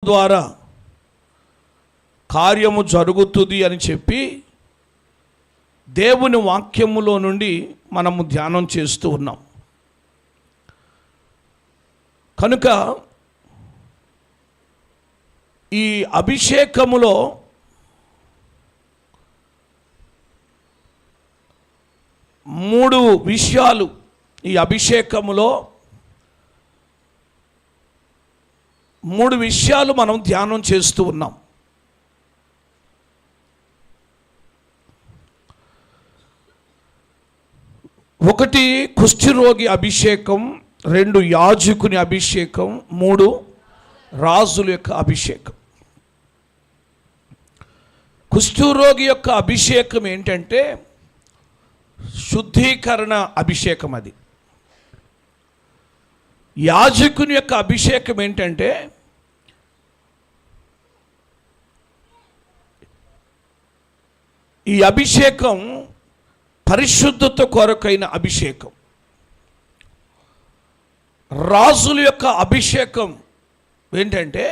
ద్వారా కార్యము జరుగుతుంది అని చెప్పి దేవుని వాక్యములో నుండి మనము ధ్యానం చేస్తూ ఉన్నాం. కనుక ఈ అభిషేకములో మూడు విషయాలు, ఈ అభిషేకములో మూడు విషయాలు మనం ధ్యానం చేస్తూ ఉన్నాం. ఒకటి కుష్ఠరోగి అభిషేకం, రెండు యాజకుని అభిషేకం, మూడు రాజుల యొక్క అభిషేకం. కుష్ఠరోగి యొక్క అభిషేకం ఏంటంటే శుద్ధీకరణ అభిషేకం. అది యాజకుని యొక్క అభిషేకం ఏంటంటే ఈ అభిషేకం పరిశుద్ధత కొరకైన అభిషేకం. రాజుల యొక్క అభిషేకం ఏంటంటే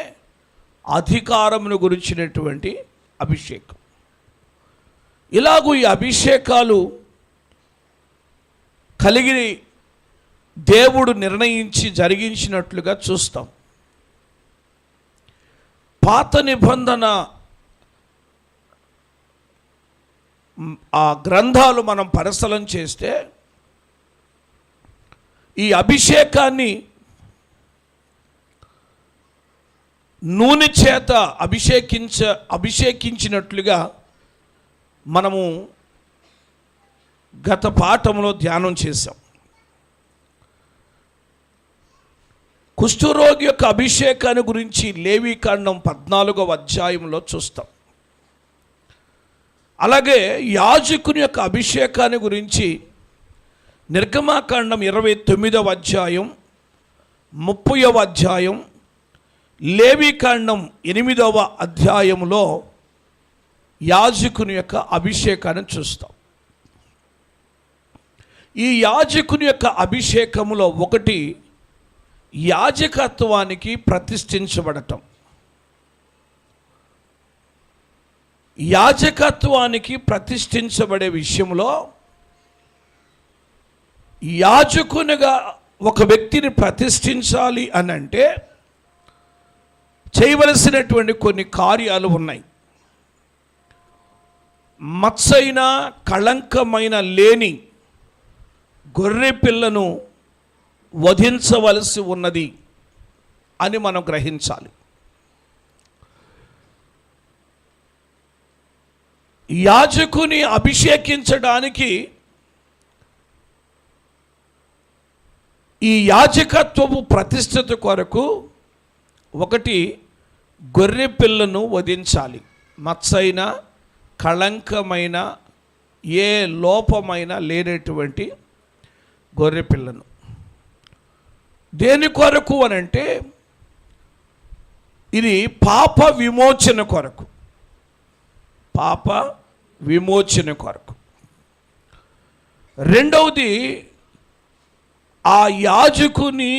అధికారమును గురించినటువంటి అభిషేకం. ఇలాగూ ఈ అభిషేకాలు కలిగి దేవుడు నిర్ణయించి జరిగించినట్లుగా చూస్తాం. పాత నిబంధన ఆ గ్రంథాలు మనం పరిశీలన చేస్తే ఈ అభిషేకాన్ని నూనె చేత అభిషేకించినట్లుగా మనము గత పాఠంలో ధ్యానం చేశాం. కుష్ఠరోగి యొక్క అభిషేకాన్ని గురించి లేవీకాండం 14వ అధ్యాయంలో చూస్తాం. అలాగే యాజకుని యొక్క అభిషేకాన్ని గురించి నిర్గమాకాండం 29వ అధ్యాయం, 30వ అధ్యాయం, లేవీకాండం 8వ అధ్యాయంలో యాజకుని యొక్క అభిషేకాన్ని చూస్తాం. ఈ యాజకుని యొక్క అభిషేకములో ఒకటి యాజకత్వానికి ప్రతిష్ఠించబడటం. యాజకత్వానికి ప్రతిష్ఠించబడే విషయంలో యాజకునిగా ఒక వ్యక్తిని ప్రతిష్ఠించాలి అని అంటే చేయవలసినటువంటి కొన్ని కార్యాలు ఉన్నాయి. మచ్చైన కళంకమైన లేని గొర్రె పిల్లను వధించవలసి ఉన్నది అని మనం గ్రహించాలి. యాజకుని అభిషేకించడానికి ఈ యాజకత్వపు ప్రతిష్ఠత కొరకు ఒకటి గొర్రె పిల్లను వధించాలి. మచ్చైన కళంకమైన ఏ లోపమైన లేనటువంటి గొర్రె పిల్లను. దేని కొరకు అనంటే ఇది పాప విమోచన కొరకు. పాప విమోచన కొరకు. రెండవది ఆ యాజకుని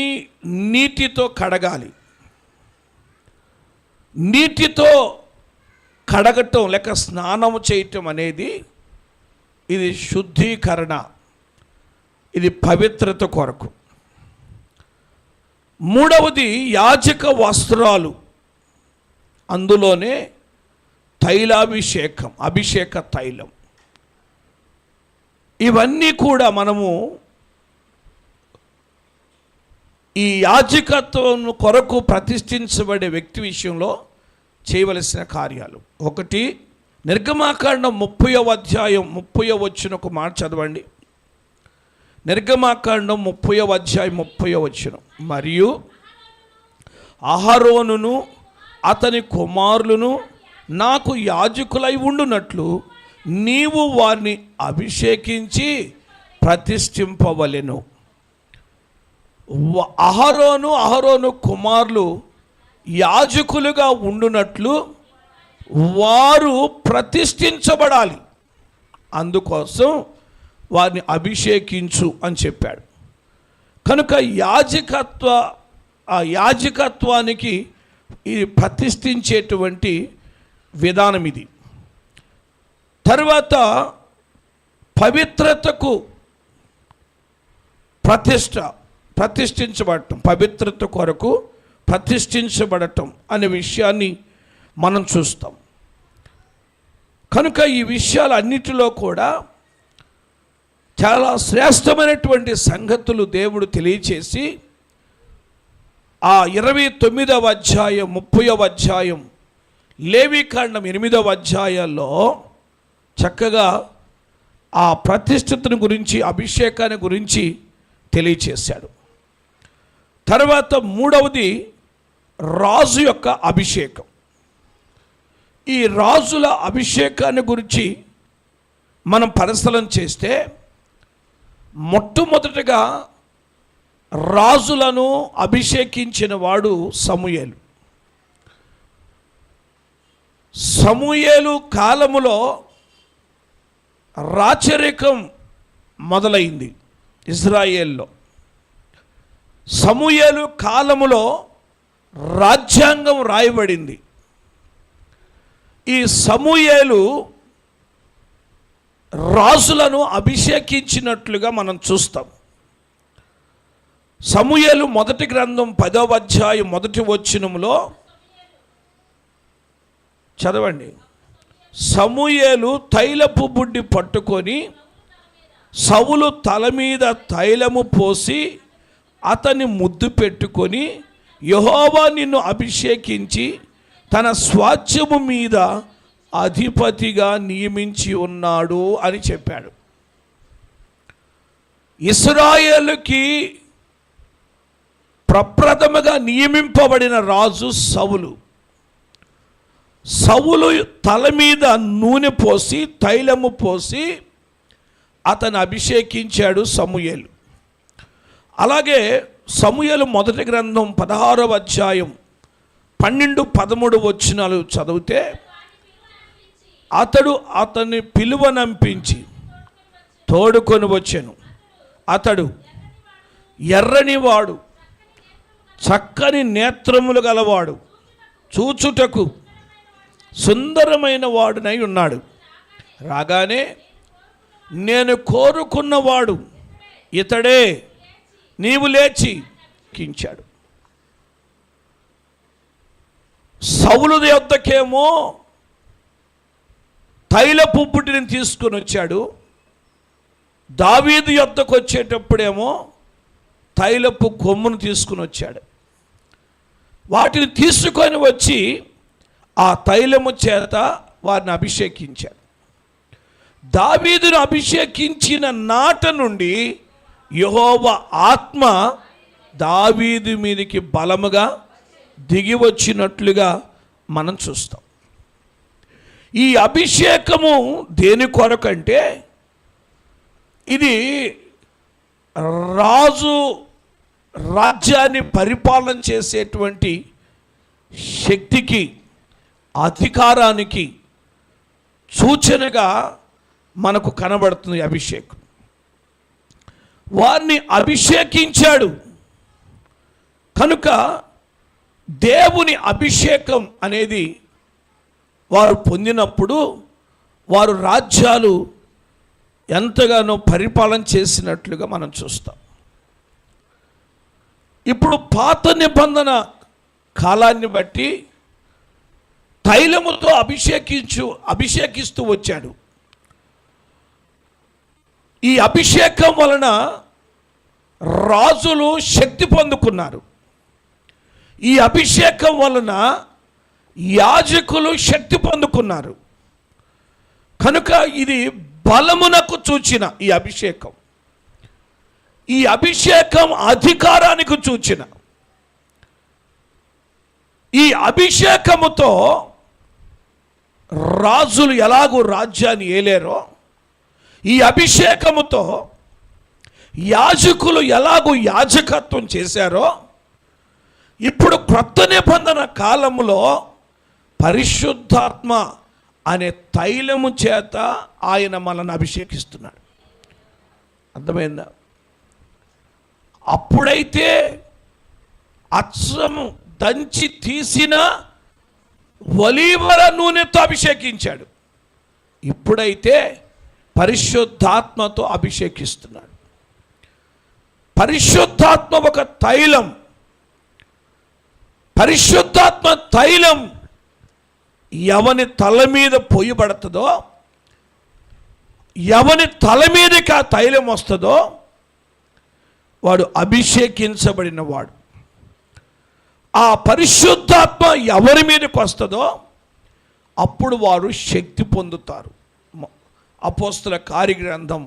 నీటితో కడగాలి. నీటితో కడగటం లేక స్నానము చేయటం అనేది ఇది శుద్ధీకరణ, ఇది పవిత్రత కొరకు. మూడవది యాజక వస్త్రాలు, అందులోనే తైలాభిషేకం, అభిషేక తైలం. ఇవన్నీ కూడా మనము ఈ యాజకత్వం కొరకు ప్రతిష్ఠించబడే వ్యక్తి విషయంలో చేయవలసిన కార్యాలు. ఒకటి నిర్గమాకాండం 30వ అధ్యాయం 30వ వచనం ఒక మాట చదవండి. నిర్గమాకాండం 30వ అధ్యాయం 30వ వచనం. మరియు అహరోనును అతని కుమారులను నాకు యాజకులై ఉండునట్లు నీవు వారిని అభిషేకించి ప్రతిష్ఠింపవలెను. అహరోను కుమారులు యాజకులుగా ఉండునట్లు వారు ప్రతిష్ఠించబడాలి. అందుకోసం వారిని అభిషేకించు అని చెప్పాడు. కనుక యాజకత్వానికి ఇది ప్రతిష్ఠించేటువంటి విధానం ఇది. తర్వాత పవిత్రతకు ప్రతిష్ఠించబడటం, పవిత్రత కొరకు ప్రతిష్ఠించబడటం అనే విషయాన్ని మనం చూస్తాం. కనుక ఈ విషయాలన్నిటిలో కూడా చాలా శ్రేష్టమైనటువంటి సంగతులు దేవుడు తెలియచేసి ఆ 29వ అధ్యాయం 30వ అధ్యాయం లేవీకాండం 8వ అధ్యాయాల్లో చక్కగా ఆ ప్రతిష్ఠితను గురించి, అభిషేకాన్ని గురించి తెలియచేశాడు. తర్వాత మూడవది రాజు యొక్క అభిషేకం. ఈ రాజుల అభిషేకాన్ని గురించి మనం పరిశీలన చేస్తే మొట్టమొదటిగా రాజులను అభిషేకించిన వాడు సమూయేలు. సమూయేలు కాలములో రాచరికం మొదలైంది ఇజ్రాయేల్లో. సమూయేలు కాలములో రాజ్యాంగం రాయబడింది. ఈ సమూయేలు రాజులను అభిషేకించినట్లుగా మనం చూస్తాం. సమూయేలు మొదటి గ్రంథం 10వ అధ్యాయం మొదటి వచనములో చదవండి. సమూయేలు తైలపు బుడ్డి పట్టుకొని సౌలు తల మీద తైలము పోసి అతన్ని ముద్దు పెట్టుకొని, యెహోవా నిన్ను అభిషేకించి తన స్వాస్థ్యము మీద అధిపతిగా నియమించి ఉన్నాడు అని చెప్పాడు. ఇశ్రాయేలుకి ప్రప్రథమగా నియమింపబడిన రాజు సౌలు. సౌలు తల మీద నూనె పోసి తైలము పోసి అతను అభిషేకించాడు సమూయేలు. అలాగే సమూయేలు మొదటి గ్రంథం 16వ అధ్యాయం 12-13 వచనాలు చదివితే, అతన్ని పిలువనంపించి తోడుకొని వచ్చెను. అతడు ఎర్రనివాడు, చక్కని నేత్రములు గలవాడు, చూచుటకు సుందరమైన వాడునై ఉన్నాడు. రాగానే నేను కోరుకున్నవాడు ఇతడే, నీవు లేచి కించాడు. సౌలు యొద్దకేమో తైలపు బుడ్డిని తీసుకొని వచ్చాడు. దావీదు యొద్దకు వచ్చేటప్పుడేమో తైలపు కొమ్మును తీసుకుని వచ్చాడు. వాటిని తీసుకొని వచ్చి ఆ తైలము చేత వారిని అభిషేకించాడు. దావీదును అభిషేకించిన నాట నుండి యెహోవా ఆత్మ దావీదు మీదకి బలముగా దిగి వచ్చినట్లుగా మనం చూస్తాం. ఈ అభిషేకము దేని కొరకంటే, ఇది రాజ్యాన్ని పరిపాలన చేసేటువంటి శక్తికి, అధికారానికి సూచనగా మనకు కనబడుతుంది అభిషేకం. వారిని అభిషేకించాడు కనుక దేవుని అభిషేకం అనేది వారు పొందినప్పుడు వారు రాజ్యాలు ఎంతగానో పరిపాలన చేసినట్లుగా మనం చూస్తాం. ఇప్పుడు పాత నిబంధన కాలాన్ని బట్టి తైలముతో అభిషేకిస్తూ వచ్చాడు. ఈ అభిషేకం వలన రాజులు శక్తి పొందుకున్నారు. ఈ అభిషేకం వలన యాజకులు శక్తి పొందుకున్నారు. కనుక ఇది బలమునకు సూచన. ఈ అభిషేకం అధికారానికి సూచన. ఈ అభిషేకముతో రాజులు ఎలాగో రాజ్యాన్ని ఏలేరో, ఈ అభిషేకముతో యాజకులు ఎలాగో యాజకత్వం చేశారో, ఇప్పుడు క్రొత్త నిబంధన కాలంలో పరిశుద్ధాత్మ అనే తైలము చేత ఆయన మనల్ని అభిషేకిస్తున్నాడు. అర్థమైందా? అప్పుడైతే అచ్చము దంచి తీసిన ఒలీవల నూనెతో అభిషేకించాడు. ఇప్పుడైతే పరిశుద్ధాత్మతో అభిషేకిస్తున్నాడు. పరిశుద్ధాత్మ ఒక తైలం. పరిశుద్ధాత్మ తైలం ఎవని తల మీద పొయ్యబడుతుందో, ఎవని తల మీదకి ఆ తైలం వస్తుందో వాడు అభిషేకించబడిన వాడు. ఆ పరిశుద్ధాత్మ ఎవరి మీదకి వస్తుందో అప్పుడు వారు శక్తి పొందుతారు. అపోస్తల కార్యగ్రంథం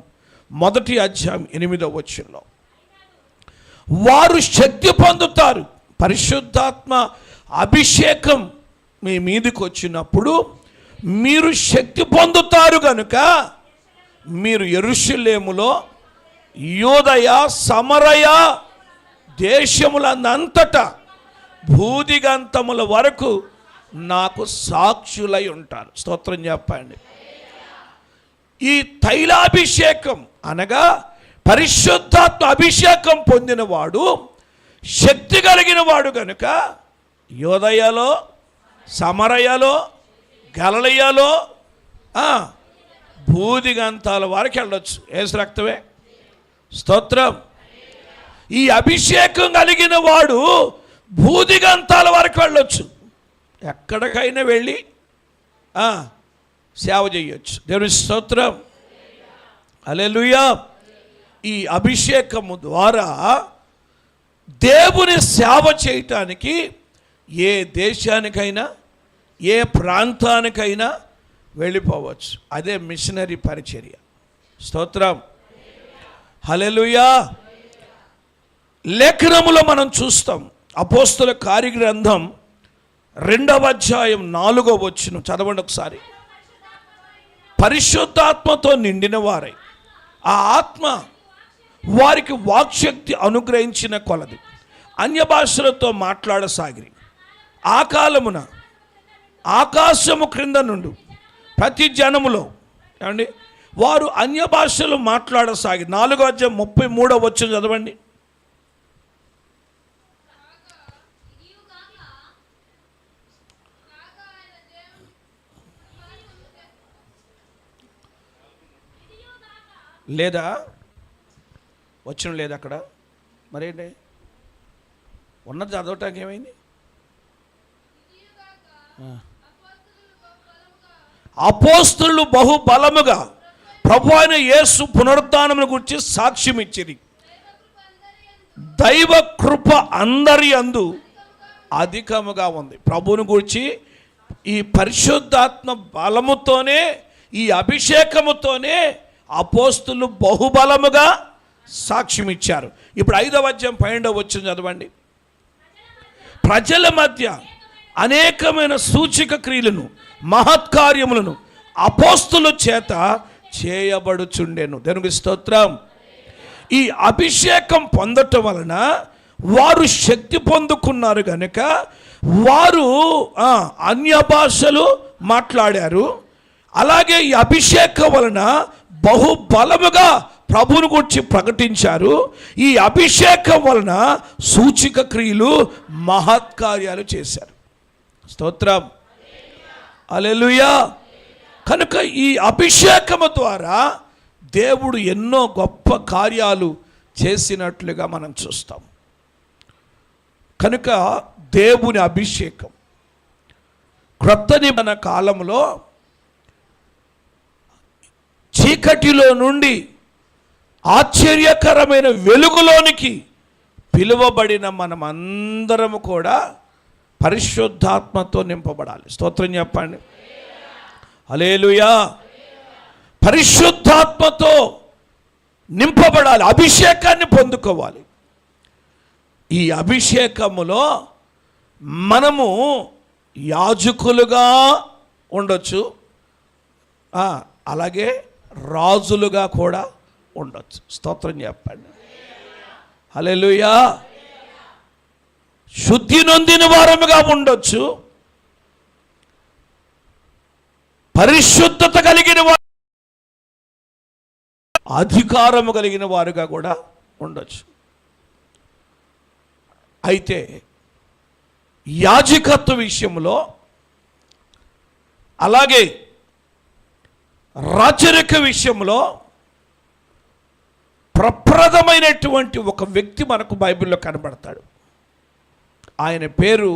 1వ అధ్యాయం 8వ వచనంలో వారు శక్తి పొందుతారు. పరిశుద్ధాత్మ అభిషేకం మీ మీదకి వచ్చినప్పుడు మీరు శక్తి పొందుతారు కనుక మీరు యెరూషలేములో, యూదయ, సమరయ దేశములంతటా భూదిగంతముల వరకు నాకు సాక్షులై ఉంటారు. స్తోత్రం చెప్పండి. ఈ తైలాభిషేకం అనగా పరిశుద్ధాత్మ అభిషేకం పొందినవాడు శక్తి కలిగిన వాడు కనుక యూదయలో, సమరయలో, గలిలయలో భూదిగంతాల వరకు వెళ్ళొచ్చు. యేసు రక్తమే. స్తోత్రం. ఈ అభిషేకం కలిగిన వాడు భూదిగంతాల వరకు వెళ్ళొచ్చు. ఎక్కడికైనా వెళ్ళి సేవ చేయొచ్చు. దేవుని స్తోత్రం. హల్లెలూయా. ఈ అభిషేకము ద్వారా దేవుని సేవ చేయటానికి ఏ దేశానికైనా ఏ ప్రాంతానికైనా వెళ్ళిపోవచ్చు. అదే మిషనరీ పరిచర్య. స్తోత్రం. హల్లెలూయా. లేఖనములో మనం చూస్తాం. అపోస్తల కార్యగ్రంథం 2వ అధ్యాయం 4వ వచనం చదవండి ఒకసారి. పరిశుద్ధాత్మతో నిండిన వారై ఆ ఆత్మ వారికి వాక్శక్తి అనుగ్రహించిన కొలది అన్య భాషలతో మాట్లాడసాగిరి. ఆ కాలమున ఆకాశము క్రింద నుండి ప్రతి జనములో ఏమండి వారు అన్య భాషలు మాట్లాడసాగి. 4వ అధ్యాయం 33వ వచనం చదవండి. లేదా వచ్చిన లేదు అక్కడ మరేంటి ఉన్నది చదవటానికి ఏమైంది? అపోస్తలులు బహు బలముగా ప్రభు అయిన యేసు పునరుత్థానమును గురించి సాక్ష్యం ఇచ్చిరి. దైవ కృప అందరి యందు అధికముగా ఉంది. ప్రభువుని గురించి ఈ పరిశుద్ధాత్మ బలముతోనే, ఈ అభిషేకముతోనే అపోస్తలులు బహుబలముగా సాక్ష్యం ఇచ్చారు. ఇప్పుడు 5వ అధ్యాయం 12వ వచనం చదవండి. ప్రజల మధ్య అనేకమైన సూచక క్రియలను, మహత్కార్యములను అపోస్తలుల చేత చేయబడుచుండెను. దేవునికి స్తోత్రం. ఈ అభిషేకం పొందటం వలన వారు శక్తి పొందుకున్నారు కనుక వారు అన్య భాషలు మాట్లాడారు. అలాగే ఈ అభిషేకం వలన బహుబలముగా ప్రభువుని గురించి ప్రకటించారు. ఈ అభిషేకం వలన సూచక క్రియలు, మహత్కార్యాలు చేశారు. స్తోత్రం. హల్లెలూయా. కనుక ఈ అభిషేకము ద్వారా దేవుడు ఎన్నో గొప్ప కార్యాలు చేసినట్లుగా మనం చూస్తాం. కనుక దేవుని అభిషేకం క్రొత్త నిబంధన కాలంలో చీకటిలో నుండి ఆశ్చర్యకరమైన వెలుగులోనికి పిలువబడిన మనమందరము కూడా పరిశుద్ధాత్మతో నింపబడాలి. స్తోత్రం చెప్పండి. హల్లెలూయా. పరిశుద్ధాత్మతో నింపబడాలి, అభిషేకాన్ని పొందుకోవాలి. ఈ అభిషేకములో మనము యాజకులుగా ఉండొచ్చు, అలాగే రాజులుగా కూడా ఉండొచ్చు. స్తోత్రం చెప్పండి. హల్లెలూయా. శుద్ధి నొందిన వారముగా ఉండొచ్చు, పరిశుద్ధత కలిగిన వారు, అధికారము కలిగిన వారుగా కూడా ఉండొచ్చు. అయితే యాజకత్వ విషయంలో, అలాగే రాచరిక విషయంలో ప్రప్రథమైనటువంటి ఒక వ్యక్తి మనకు బైబిల్లో కనబడతాడు. ఆయన పేరు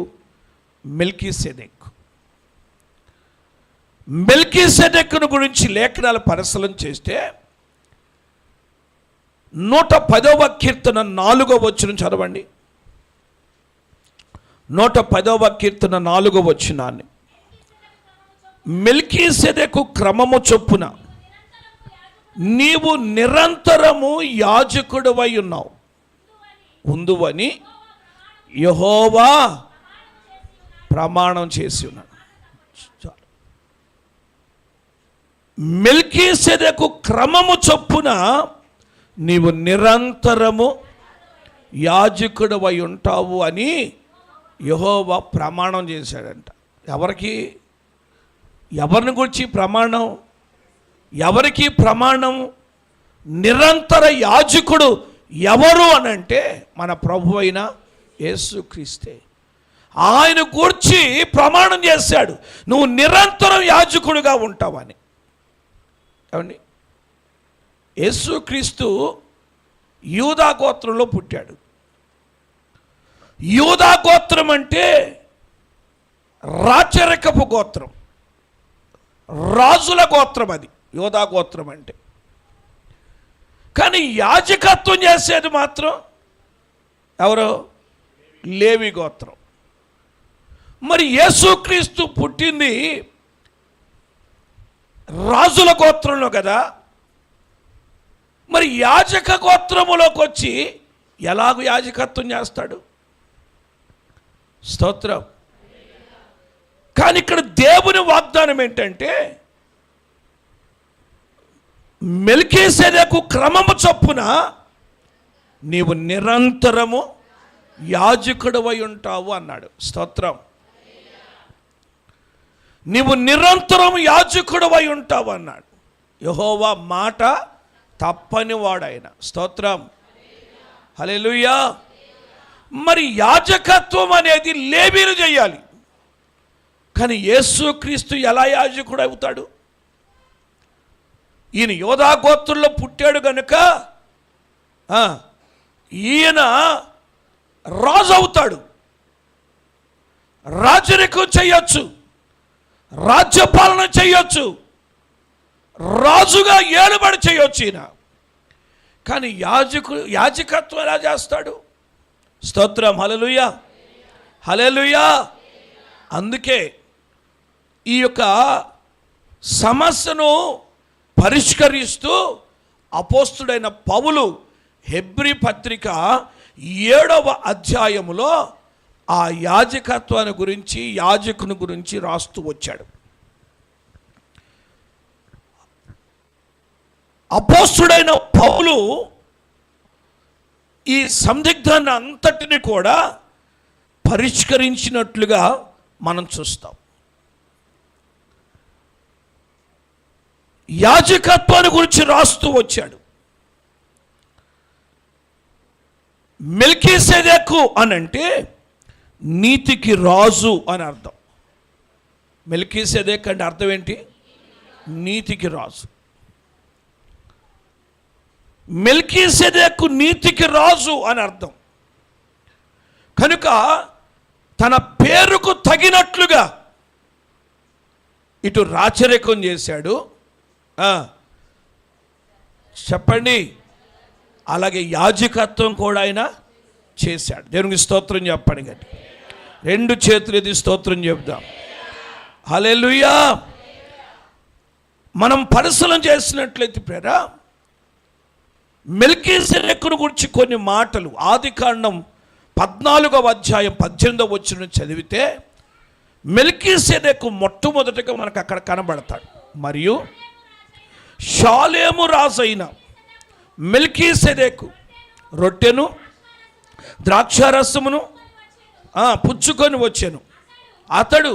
మెల్కీసెదెక్. మెల్కీసెదెక్ను గురించి లేఖనాలు పరిశీలన చేస్తే 110వ కీర్తన 4వ వచనం చదవండి. 110వ కీర్తన 4వ వచనాన్ని, మెల్కీసెదెకు క్రమము చొప్పున నీవు నిరంతరము యాజకుడివై ఉన్నావు ఉందువని యెహోవా ప్రమాణం చేసి ఉన్నాడు. మెల్కీసెదెకు క్రమము చొప్పున నీవు నిరంతరము యాజకుడివై ఉంటావు అని యెహోవా ప్రమాణం చేశాడంట. ఎవరిని గురించి ప్రమాణం? ఎవరికి ప్రమాణం? నిరంతర యాజకుడు ఎవరు అనంటే మన ప్రభు అయిన యేసుక్రీస్తే. ఆయన గురించి ప్రమాణం చేశాడు, నువ్వు నిరంతరం యాజకుడుగా ఉంటావని. ఏమండి, యేసుక్రీస్తు యూదా గోత్రంలో పుట్టాడు. యూదా గోత్రం అంటే రాచరికపు గోత్రం, రాజుల గోత్రం. అది యూదా గోత్రం అంటే. కానీ యాజకత్వం చేసేది మాత్రం ఎవరో? లేవి గోత్రం. మరి యేసుక్రీస్తు పుట్టింది రాజుల గోత్రంలో కదా, మరి యాజక గోత్రములోకి వచ్చి ఎలాగూ యాజకత్వం చేస్తాడు? స్తోత్రం. కానీ ఇక్కడ దేవుని వాగ్దానం ఏంటంటే, మెల్కీసెదెకు క్రమము చొప్పున నీవు నిరంతరము యాజకుడివై ఉంటావు అన్నాడు. స్తోత్రం. నీవు నిరంతరం యాజకుడివై ఉంటావు అన్నాడు. యెహోవా మాట తప్పని వాడాయన. స్తోత్రం. హల్లెలూయా. మరి యాజకత్వం అనేది లేవీలు చేయాలి, కానీ యేసుక్రీస్తు ఎలా యాజకుడు అవుతాడు? ఈయన యోధా గోత్రంలో పుట్టాడు కనుక ఈయన రాజు అవుతాడు, రాజరికం చేయొచ్చు, రాజ్యపాలన చేయొచ్చు, రాజుగా ఏలుబడి చేయొచ్చు ఈయన. కానీ యాజకత్వం ఎలా చేస్తాడు? స్తోత్రం. హల్లెలూయా, హల్లెలూయా. అందుకే ఈ యొక్క సమస్యను పరిష్కరిస్తూ అపోస్తుడైన పౌలు హెబ్రీ పత్రిక 7వ అధ్యాయములో ఆ యాజకత్వాన్ని గురించి, యాజకుని గురించి రాస్తూ వచ్చాడు. అపోస్తుడైన పౌలు ఈ సందిగ్ధాన్ని అంతటిని కూడా పరిష్కరించినట్లుగా మనం చూస్తాం. యాజకత్వాన్ని గురించి రాస్తూ వచ్చాడు. మెల్కీసెదెకు అనంటే నీతికి రాజు అని అర్థం. మెల్కీసెదెక్ అంటే అర్థం ఏంటి? నీతికి రాజు. మెల్కీసెదెకు నీతికి రాజు అని అర్థం. కనుక తన పేరుకు తగినట్లుగా ఇటు రాచరికం చేశాడు, చెప్పండి, అలాగే యాజకత్వం కూడా ఆయన చేశాడు. దేవునికి స్తోత్రం చెప్పండి. గట్టి 2 చేతులు ఎత్తి స్తోత్రం చెప్దాం. హల్లెలూయా. మనం పరిశీలన చేసినట్లయితే ప్రేరా, మెల్కీసెదెకును గురించి కొన్ని మాటలు ఆదికాండం 14వ అధ్యాయం 18వ వచనం చదివితే మెల్కీసెదెకు మొట్టమొదటిగా మనకు అక్కడ కనబడతాడు. మరియు షాలేము రాజైన మెల్కీసెదెకు రొట్టెను ద్రాక్షారసమును పుచ్చుకొని వచ్చెను. అతడు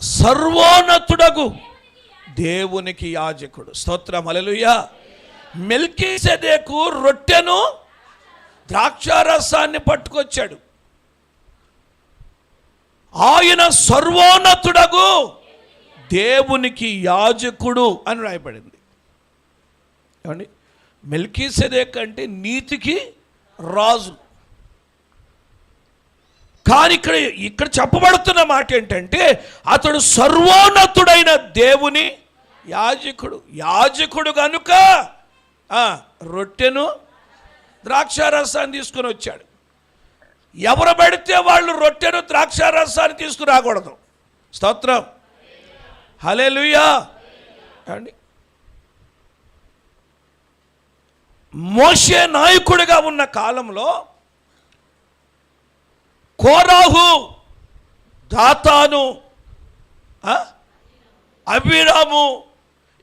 సర్వోన్నతుడగు దేవునికి యాజకుడు. స్తోత్రం. హల్లెలూయా. మెల్కీసెదెకు రొట్టెను ద్రాక్షారసాన్ని పట్టుకొచ్చాడు. ఆయన సర్వోన్నతుడగు దేవునికి యాజకుడు అని రాయబడింది. ఏమండి, మెల్కీసెదెకు అంటే నీతికి రాజు. కానీ ఇక్కడ చెప్పబడుతున్న మాట ఏంటంటే అతడు సర్వోన్నతుడైన దేవుని యాజకుడు. యాజకుడు కనుక రొట్టెను ద్రాక్షారసాన్ని తీసుకుని వచ్చాడు. ఎవరు పెడితే వాళ్ళు రొట్టెను ద్రాక్షారసాన్ని తీసుకుని రాకూడదు. స్తోత్రం, హల్లెలూయా. అండి, మోషే నాయకుడిగా ఉన్న కాలంలో కోరాహు, దాతాను, అబీరాము,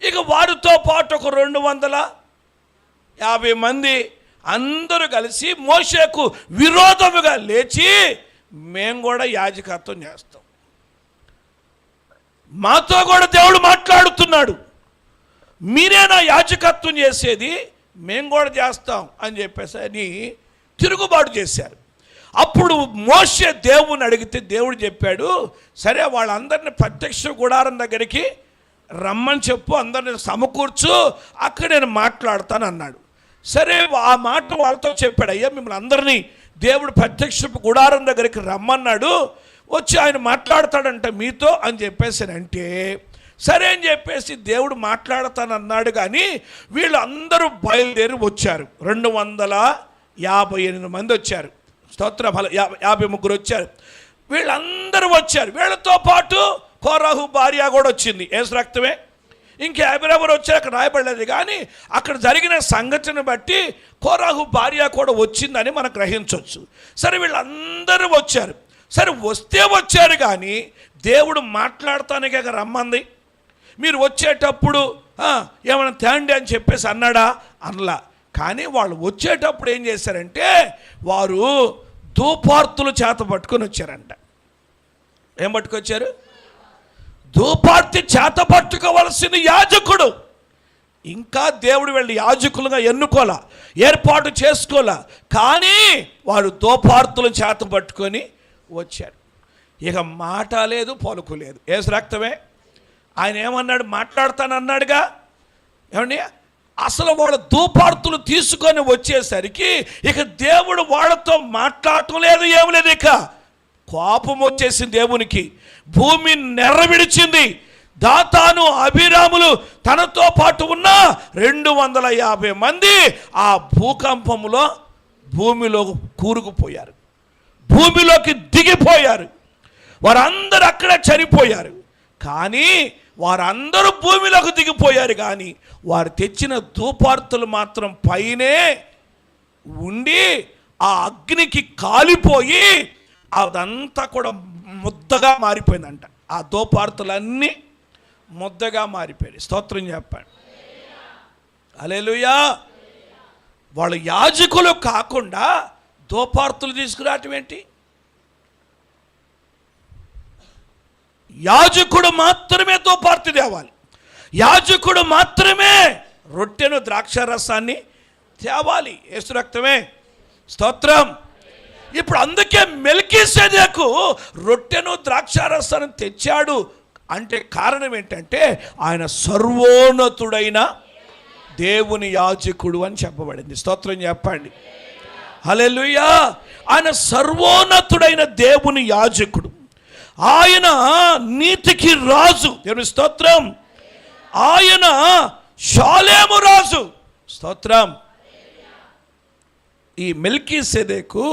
ఇక వారితో పాటు ఒక 250 మంది అందరూ కలిసి మోషేకు విరోధముగా లేచి మేము కూడా యాజకత్వం చేస్తాం, మాతో కూడా దేవుడు మాట్లాడుతున్నాడు, మీరేనా యాజకత్వం చేసేది, మేము కూడా చేస్తాం అని చెప్పేసి అని తిరుగుబాటు చేశారు. అప్పుడు మోషే దేవుని అడిగితే దేవుడు చెప్పాడు, సరే వాళ్ళందరినీ ప్రత్యక్ష గుడారం దగ్గరికి రమ్మని చెప్పు, అందరిని సమకూర్చు, అక్కడ నేను మాట్లాడతాను అన్నాడు. సరే ఆ మాట వాళ్ళతో చెప్పాడు, అయ్యా మిమ్మల్ని అందరినీ దేవుడు ప్రత్యక్ష గుడారం దగ్గరికి రమ్మన్నాడు, వచ్చి ఆయన మాట్లాడతాడంట మీతో అని చెప్పేసానంటే సరే అని చెప్పేసి దేవుడు మాట్లాడతానన్నాడు. కానీ వీళ్ళందరూ బయలుదేరి వచ్చారు. 258 మంది వచ్చారు. స్తోత్ర 53 వచ్చారు. వీళ్ళందరూ వచ్చారు. వీళ్ళతో పాటు కోరాహు భార్య కూడా వచ్చింది, యేసు రక్తమే. ఇంకా ఎవరెవరు వచ్చారు అక్కడ రాయబడలేదు. కానీ అక్కడ జరిగిన సంఘటన బట్టి కోరాహు భార్య కూడా వచ్చిందని మనం గ్రహించవచ్చు. సరే వీళ్ళందరూ వచ్చారు. సరే వస్తే వచ్చారు, కానీ దేవుడు మాట్లాడతానికే రమ్మంది. మీరు వచ్చేటప్పుడు ఏమైనా తేండి అని చెప్పేసి అన్నాడా? అనలా. కానీ వాళ్ళు వచ్చేటప్పుడు ఏం చేశారంటే వారు ధూపార్తులు చేత పట్టుకొని వచ్చారంట. ఏం పట్టుకొచ్చారు? ధూపార్తి చేత పట్టుకోవలసిన యాజకుడు. ఇంకా దేవుడు వెళ్ళి యాజకులుగా ఎన్నుకోలా, ఏర్పాటు చేసుకోలా, కానీ వారు ధూపార్తులు చేత పట్టుకొని వచ్చారు. ఇక మాట లేదు, పలుకు లేదు. యేసు రక్తమే. ఆయన ఏమన్నాడు? మాట్లాడతానన్నాడుగా. ఏమండి, అసలు వాళ్ళ ధూపార్తులు తీసుకొని వచ్చేసరికి ఇక దేవుడు వాళ్ళతో మాట్లాడటం లేదు, ఏం లేదు. ఇక కోపం వచ్చేసింది దేవునికి. భూమి నెర్రవిడిచింది. దాతాను, అబీరాములు తనతో పాటు ఉన్న 250 మంది ఆ భూకంపంలో భూమిలో కూరుకుపోయారు, భూమిలోకి దిగిపోయారు. వారందరూ అక్కడ చనిపోయారు. కానీ వారందరూ భూమిలోకి దిగిపోయారు, కానీ వారు తెచ్చిన ధూపార్తులు మాత్రం పైనే ఉండి ఆ అగ్నికి కాలిపోయి అదంతా కూడా ముద్దగా మారిపోయిందంట. ఆ ధూపార్తులన్నీ ముద్దగా మారిపోయాయి. స్తోత్రం చెప్పండి, హల్లెలూయా. వాళ్ళు యాజకులు కాకుండా ధూపార్తులు తీసుకురావటం ఏంటి? యాజకుడు మాత్రమే ధూపార్తి తేవాలి, యాజకుడు మాత్రమే రొట్టెను ద్రాక్షారసాన్ని తేవాలి. యేసు రక్తమే. స్తోత్రం. ఇప్పుడు అందుకే మెల్కీసెదెకు రొట్టెను ద్రాక్షారసాన్ని తెచ్చాడు అంటే కారణం ఏంటంటే ఆయన సర్వోన్నతుడైన దేవుని యాజకుడు అని చెప్పబడింది. స్తోత్రం చెప్పండి, హల్లెలూయా. ఆయన సర్వోన్నతుడైన దేవుని యాజకుడు, ఆయన నీతికి రాజు. దేవుని స్తోత్రం. ఆయన షాలేము రాజు. స్తోత్రం. ఈ మెల్కీసెదెకు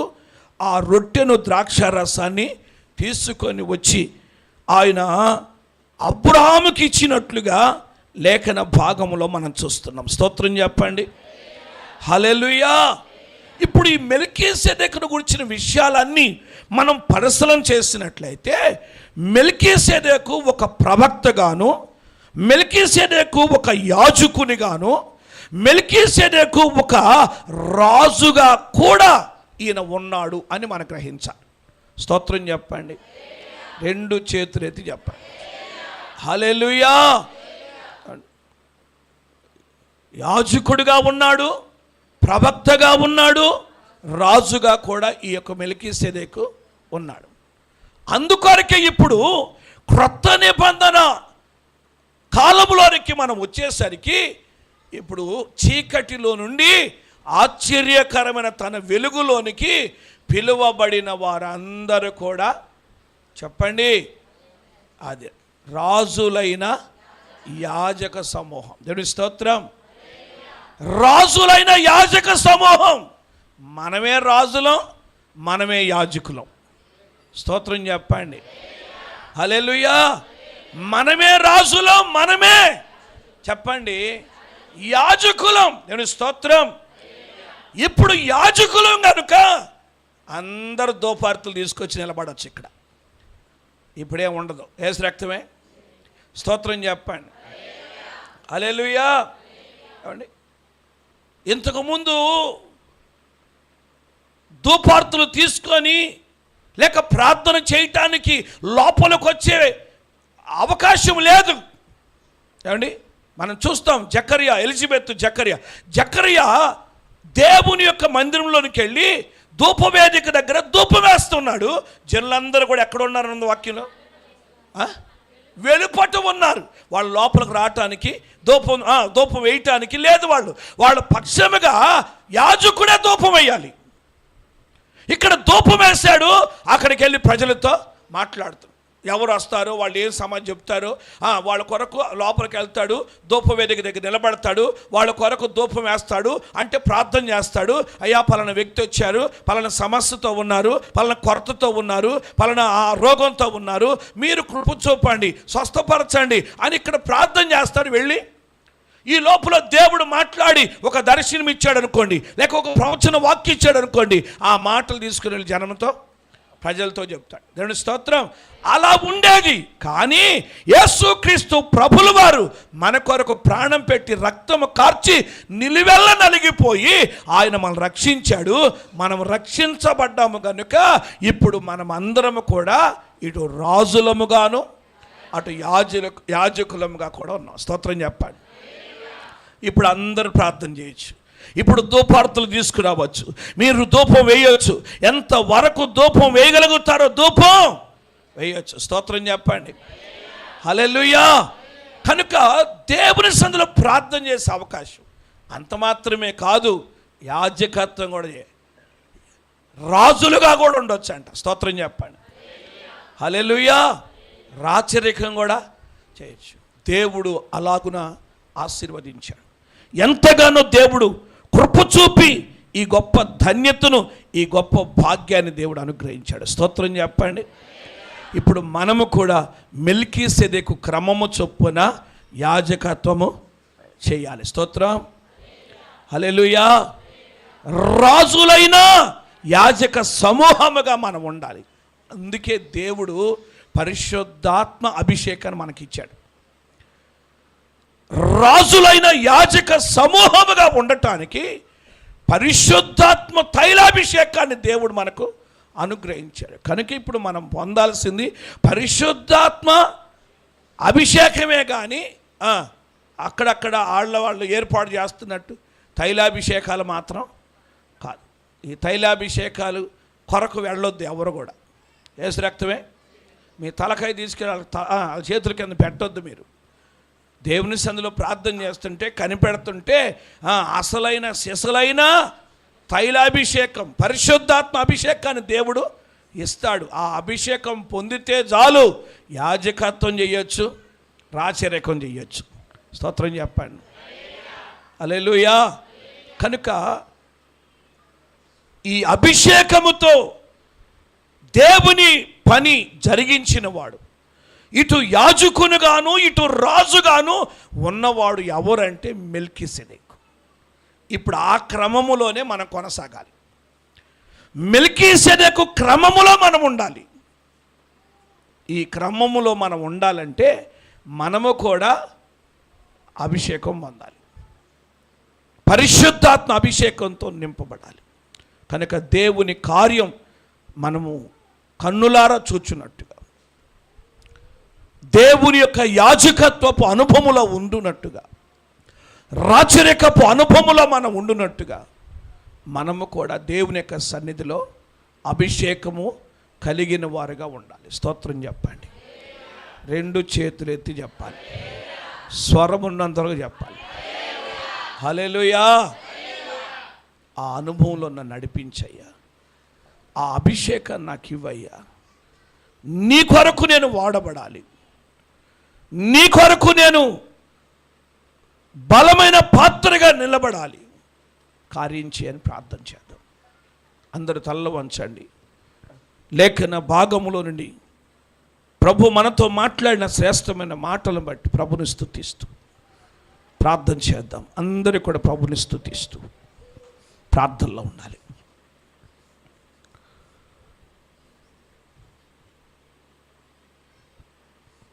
ఆ రొట్టెను ద్రాక్షారసాన్ని తీసుకొని వచ్చి ఆయన అబ్రహాముకి ఇచ్చినట్లుగా లేఖన భాగంలో మనం చూస్తున్నాం. స్తోత్రం చెప్పండి, హల్లెలూయా. ఇప్పుడు ఈ మెల్కీసెదెకును గురించిన విషయాలన్నీ మనం పరిశీలన చేసినట్లయితే మెల్కీసెదెకు ఒక ప్రవక్తగాను, మెల్కీసెదెకు ఒక యాజకునిగాను, మెల్కీసెదెకు ఒక రాజుగా కూడా ఈయన ఉన్నాడు అని మనం గ్రహించాలి. స్తోత్రం చెప్పండి, 2 చేతులెత్తి చెప్పండి, హల్లెలూయా. యాజకుడిగా ఉన్నాడు, ప్రవక్తగా ఉన్నాడు, రాజుగా కూడా ఈ యొక్క మెల్కీసెదెకు ఉన్నాడు. అందుకొరకే ఇప్పుడు క్రొత్త నిబంధన కాలంలోనికి మనం వచ్చేసరికి ఇప్పుడు చీకటిలో నుండి ఆశ్చర్యకరమైన తన వెలుగులోనికి పిలువబడిన వారందరూ కూడా చెప్పండి, అది రాజులైన యాజక సమూహం. దేవుని స్తోత్రం. రాజులైన యాజక సమూహం. మనమే రాజులం, మనమే యాజకులం. స్తోత్రం చెప్పండి. హల్లెలూయా. మనమే రాజులం, మనమే చెప్పండి యాజకులం. దేవుని స్తోత్రం. ఇప్పుడు యాజకులం కనుక అందరు దోపార్తులు తీసుకొచ్చి నిలబడవచ్చు. ఇక్కడ ఇప్పుడేం ఉండదు, యేసు రక్తమే. స్తోత్రం చెప్పండి. హల్లెలూయా. ఏమండి, ఇంతకుముందు ధూపార్తులు తీసుకొని లేక ప్రార్థన చేయటానికి లోపలికి వచ్చే అవకాశం లేదు. ఏమండి, మనం చూస్తాం జకర్యా, ఎలిజబెత్ జకర్యా దేవుని యొక్క మందిరంలోనికి వెళ్ళి ధూపవేదిక దగ్గర ధూపం వేస్తున్నాడు. జనులందరూ కూడా ఎక్కడ ఉన్నారు వాక్యంలో? వెలుపట ఉన్నారు. వాళ్ళు లోపలికి రావటానికి ధూపం వేయటానికి లేదు. వాళ్ళ పక్షముగా యాజకుడే ధూపం వేయాలి. ఇక్కడ ధూపం వేశాడు. అక్కడికి వెళ్ళి ప్రజలతో మాట్లాడుతాడు. ఎవరు వస్తారో వాళ్ళు ఏం సమాధానం చెప్తారో వాళ్ళ కొరకు లోపలికి వెళ్తాడు. ధూపవేదిక దగ్గర నిలబడతాడు. వాళ్ళ కొరకు ధూపం వేస్తాడు. అంటే ప్రార్థన చేస్తాడు. అయ్యా పలానా వ్యక్తి వచ్చారు, పలానా సమస్యతో ఉన్నారు, పలానా కొరతతో ఉన్నారు, పలానా రోగంతో ఉన్నారు, మీరు కృప చూపండి, స్వస్థపరచండి అని ఇక్కడ ప్రార్థన చేస్తాడు. వెళ్ళి ఈ లోపల దేవుడు మాట్లాడి ఒక దర్శనం ఇచ్చాడు అనుకోండి, లేక ఒక ప్రవచన వాక్యం ఇచ్చాడు అనుకోండి, ఆ మాటలు తీసుకుని వెళ్ళి జనంతో ప్రజలతో చెప్తాడు. దేవుని స్తోత్రం. అలా ఉండేది. కానీ యేసుక్రీస్తు ప్రభుల వారు మన కొరకు ప్రాణం పెట్టి రక్తము కార్చి నిలువెల్ల నలిగిపోయి ఆయన మనల్ని రక్షించాడు. మనం రక్షించబడ్డాము కనుక ఇప్పుడు మనం అందరము కూడా ఇటు రాజులముగాను అటు యాజకులముగా కూడా ఉన్నాం. స్తోత్రం చెప్పండి. ఇప్పుడు అందరూ ప్రార్థన చేయొచ్చు. ఇప్పుడు ధూపార్తులు తీసుకురావచ్చు. మీరు ధూపం వేయవచ్చు. ఎంత వరకు ధూపం వేయగలుగుతారో ధూపం వేయవచ్చు. స్తోత్రం చెప్పండి. హల్లెలూయా. కనుక దేవుని సన్నిధిలో ప్రార్థన చేసే అవకాశం. అంత మాత్రమే కాదు, యాజకత్వం కూడా రాజులుగా కూడా ఉండొచ్చు అంట. స్తోత్రం చెప్పండి. హల్లెలూయా. రాచరికం కూడా చేయొచ్చు. దేవుడు అలాగున ఆశీర్వదించాడు. ఎంతగానో దేవుడు కృప చూపి ఈ గొప్ప ధన్యతను, ఈ గొప్ప భాగ్యాన్ని దేవుడు అనుగ్రహించాడు. స్తోత్రం చెప్పండి. ఇప్పుడు మనము కూడా మెల్కీసెదెకు క్రమము చొప్పున యాజకత్వము చేయాలి. స్తోత్రం. హల్లెలూయా. రాజులైన యాజక సమూహముగా మనం ఉండాలి. అందుకే దేవుడు పరిశుద్ధాత్మ అభిషేకాన్ని మనకిచ్చాడు. రాజులైన యాజక సమూహముగా ఉండటానికి పరిశుద్ధాత్మ తైలాభిషేకాన్ని దేవుడు మనకు అనుగ్రహించాడు. కనుక ఇప్పుడు మనం పొందాల్సింది పరిశుద్ధాత్మ అభిషేకమే. కానీ అక్కడక్కడ వాళ్ళు ఏర్పాటు చేస్తున్నట్టు తైలాభిషేకాలు మాత్రం కాదు. ఈ తైలాభిషేకాలు కొరకు వెళ్ళొద్దు ఎవరు కూడా. యేసు రక్తమే. మీ తలకాయ తీసుకెళ్ళి చేతుల కింద పెట్టొద్దు. మీరు దేవుని సన్నిధిలో ప్రార్థన చేస్తుంటే కనిపెడుతుంటే అసలైన సిసలైన తైలాభిషేకం, పరిశుద్ధాత్మ అభిషేకాన్ని దేవుడు ఇస్తాడు. ఆ అభిషేకం పొందితే చాలు యాజకత్వం చేయొచ్చు, రాచరికం చేయొచ్చు. స్తోత్రం చెప్పండి. హల్లెలూయా. కనుక ఈ అభిషేకముతో దేవుని పని జరిగించిన వాడు, ఇటు యాజకునుగాను ఇటు రాజుగాను ఉన్నవాడు ఎవరంటే మెల్కీసెదెకు. ఇప్పుడు ఆ క్రమములోనే మనం కొనసాగాలి. మెల్కీసెదెకు క్రమములో మనం ఉండాలి. ఈ క్రమములో మనం ఉండాలంటే మనము కూడా అభిషేకం పొందాలి. పరిశుద్ధాత్మ అభిషేకంతో నింపబడాలి. కనుక దేవుని కార్యం మనము కన్నులారా చూచున్నట్టుగా, దేవుని యొక్క యాజకత్వపు అనుభవములో ఉండునట్టుగా, రాచరికపు అనుభవములో మనం ఉండునట్టుగా మనము కూడా దేవుని యొక్క సన్నిధిలో అభిషేకము కలిగిన వారుగా ఉండాలి. స్తోత్రం చెప్పండి. 2 చేతులు ఎత్తి చెప్పాలి. స్వరం ఉన్నంతవరకు చెప్పాలి. హల్లెలూయా. ఆ అనుభవంలో నన్ను నడిపించయ్యా, ఆ అభిషేకాన్ని నాకు ఇవ్వయ్యా. నీ కొరకు నేను వాడబడాలి, నీ కొరకు నేను బలమైన పాత్రగా నిలబడాలి. కార్యం చేయని ప్రార్థన చేద్దాం. అందరూ తలలో వంచండి. లేఖన భాగములో నుండి ప్రభు మనతో మాట్లాడిన శ్రేష్టమైన మాటలను బట్టి ప్రభుని స్తుతిస్తూ ప్రార్థన చేద్దాం. అందరూ కూడా ప్రభుని స్తుతిస్తూ ప్రార్థనలో ఉండాలి.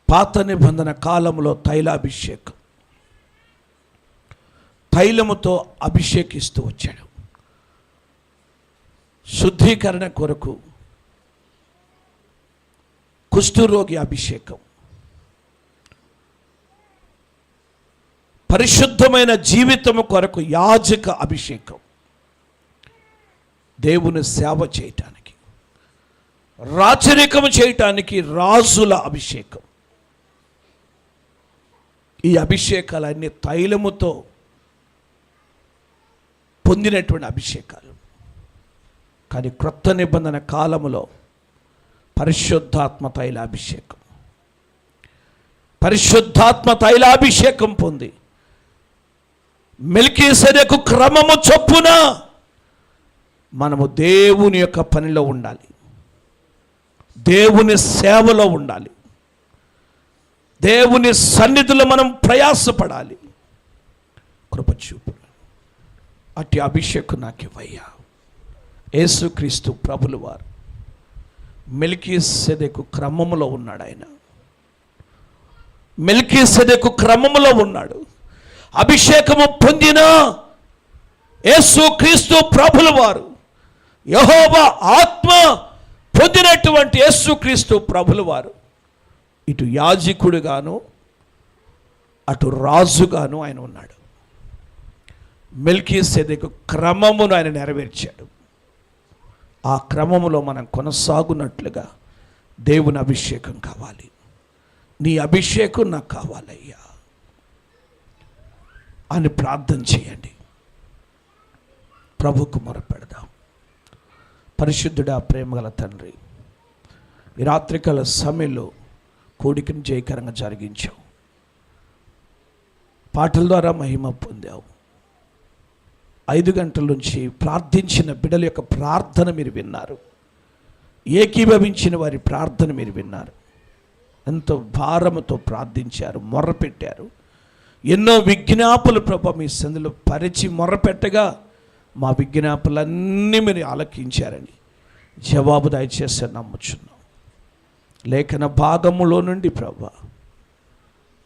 పాత నిబంధన కాలంలో తైలాభిషేకం, తైలముతో అభిషేకిస్తూ వచ్చాడు. శుద్ధీకరణ కొరకు కుష్ఠరోగి అభిషేకం, పరిశుద్ధమైన జీవితము కొరకు యాజక అభిషేకం, దేవుని సేవ చేయటానికి, రాచరికము చేయటానికి రాజుల అభిషేకం. ఈ అభిషేకాలన్నీ తైలముతో పొందినటువంటి అభిషేకాలు. కానీ క్రొత్త నిబంధన కాలములో పరిశుద్ధాత్మ తైలాభిషేకం, పరిశుద్ధాత్మ తైలాభిషేకం పొంది మెల్కీసెదెకు క్రమము చొప్పున మనము దేవుని యొక్క పనిలో ఉండాలి, దేవుని సేవలో ఉండాలి, దేవుని సన్నిధిలో మనం ప్రయాసపడాలి. కృపచూపు అట్టి అభిషేకం నాకు ఇవ్వయ్యా. యేసుక్రీస్తు ప్రభులు వారు మెల్కీసెదెకు క్రమములో ఉన్నాడు. ఆయన మెల్కీసెదెకు క్రమములో ఉన్నాడు. అభిషేకము పొందిన యేసుక్రీస్తు ప్రభులు వారు, యెహోవా ఆత్మ పొందినటువంటి యేసుక్రీస్తు ప్రభులు వారు ఇటు యాజకుడుగాను అటు రాజుగాను ఆయన ఉన్నాడు. మెల్కీసెదెకు క్రమమును ఆయన నెరవేర్చాడు. ఆ క్రమములో మనం కొనసాగునట్లుగా దేవుని అభిషేకం కావాలి. నీ అభిషేకం నాకు కావాలయ్యా అని ప్రార్థన చేయండి. ప్రభుకు మొరపెడదాం. పరిశుద్ధుడా, ప్రేమగల తండ్రి, ఈ రాత్రికాల సమయంలో కోడికను జయకరంగా జరిగించావు. పాటల ద్వారా మహిమ పొందావు. 5 గంటల నుంచి ప్రార్థించిన బిడ్డల యొక్క ప్రార్థన మీరు విన్నారు. ఏకీభవించిన వారి ప్రార్థన మీరు విన్నారు. ఎంతో భారముతో ప్రార్థించారు, మొర్రపెట్టారు. ఎన్నో విజ్ఞాపనలు ప్రభు మీ సందులో పరిచి మొర్రపెట్టగా మా విజ్ఞాపనలన్నీ మీరు ఆలకించారని జవాబు దయచేసి నమ్ముచున్నాం. లేఖన భాగములో నుండి ప్రభు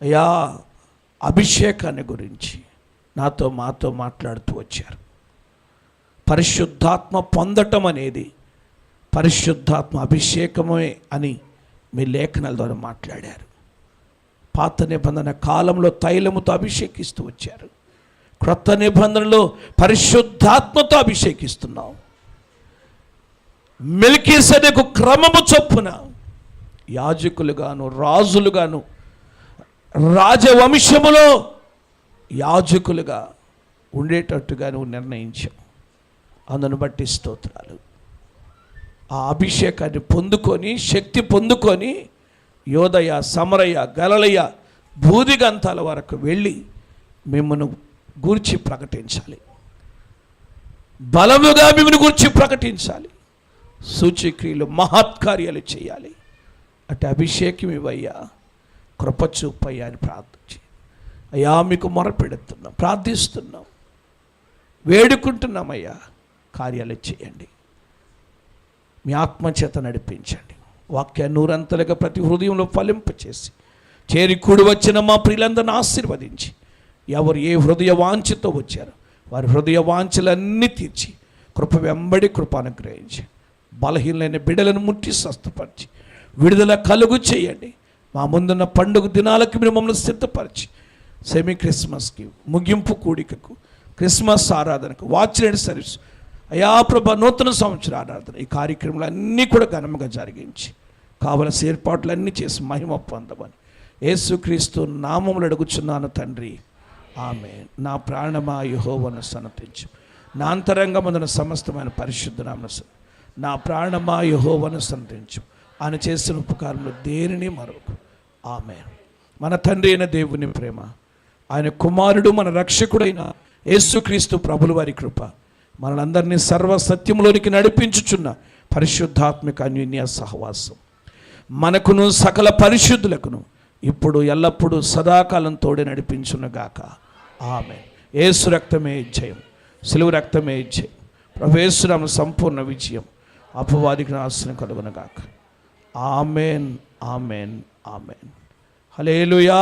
అయ్యా అభిషేకాన్ని గురించి మాతో మాట్లాడుతూ వచ్చారు. పరిశుద్ధాత్మ పొందటం అనేది పరిశుద్ధాత్మ అభిషేకమే అని మీ లేఖనాల ద్వారా మాట్లాడారు. పాత నిబంధన కాలంలో తైలముతో అభిషేకిస్తూ వచ్చారు. క్రొత్త నిబంధనలో పరిశుద్ధాత్మతో అభిషేకిస్తున్నాం. మెల్కీసెదెకు క్రమము చొప్పున యాజకులుగాను రాజులుగాను రాజవంశములో యాజకులుగా ఉండేటట్టుగా నువ్వు నిర్ణయించావు. అందును బట్టి స్తోత్రాలు. ఆ అభిషేకాన్ని పొందుకొని శక్తి పొందుకొని యోదయ, సమరయ, గలలయ, భూదిగంతాల వరకు వెళ్ళి మిమ్మల్ని గూర్చి ప్రకటించాలి. బలముగా మిమ్మల్ని గూర్చి ప్రకటించాలి. సూచక్రియలు, మహత్కార్యాలు చేయాలి. అటు అభిషేకం ఇవ్వయ్యా, కృప చూపయ్యా అని ప్రార్థించి అయ్యా మీకు మొరపెడుతున్నాం, ప్రార్థిస్తున్నాం, వేడుకుంటున్నామయ్యా. కార్యాలు చేయండి, మీ ఆత్మచేత నడిపించండి. వాక్య నూరంతలుగా ప్రతి హృదయంలో ఫలింపచేసి చేరి కూడి వచ్చిన మా ప్రియులందరిని ఆశీర్వదించి ఎవరు ఏ హృదయ వాంఛతో వచ్చారో వారి హృదయ వాంఛలన్నీ తీర్చి కృప వెంబడి కృప అనుగ్రహించి బలహీనమైన బిడ్డలను ముట్టి స్వస్థపరిచి విడుదల కలుగు చేయండి. మా ముందున్న పండుగ దినాలకు మీరు మమ్మల్ని సిద్ధపరిచి సెమీ క్రిస్మస్కి, ముగింపు కూడికకు, క్రిస్మస్ ఆరాధనకు, వాచ్ నైట్ సర్వీస్ అయా ప్రభా, నూతన సంవత్సర ఆరాధన ఈ కార్యక్రమాలు అన్నీ కూడా ఘనంగా జరిగించి కావలసిన ఏర్పాట్లన్నీ చేసి మహిమ పొందమని యేసుక్రీస్తు నామములు అడుగుచున్నాను తండ్రి, ఆమేన్. నా ప్రాణమా యెహోవాను సన్నతించు, నా అంతరంగమందున సమస్తమైన పరిశుద్ధ నామమున నా ప్రాణమా యెహోవాను సన్నతించు. ఆయన చేసిన ఉపకారంలో దేనిని మరొక. ఆమేన్. మన తండ్రి అయిన దేవుని ప్రేమ, ఆయన కుమారుడు మన రక్షకుడైన యేసుక్రీస్తు ప్రభుల వారి కృప, మనందరినీ సర్వసత్యంలోనికి నడిపించుచున్న పరిశుద్ధాత్మిక అన్యోన్య సహవాసం మనకును సకల పరిశుద్ధులకును ఇప్పుడు ఎల్లప్పుడూ సదాకాలం తోడే నడిపించునుగాక. ఆమేన్. యేసు రక్తమే జయం, సిలువ రక్తమే జయం. ప్రభు యేసు నామమున సంపూర్ణ విజయం అపవాదికి నాశనం కలుగునుగాక. ఆమేన్, ఆమేన్, ఆమేన్. హల్లెలూయా.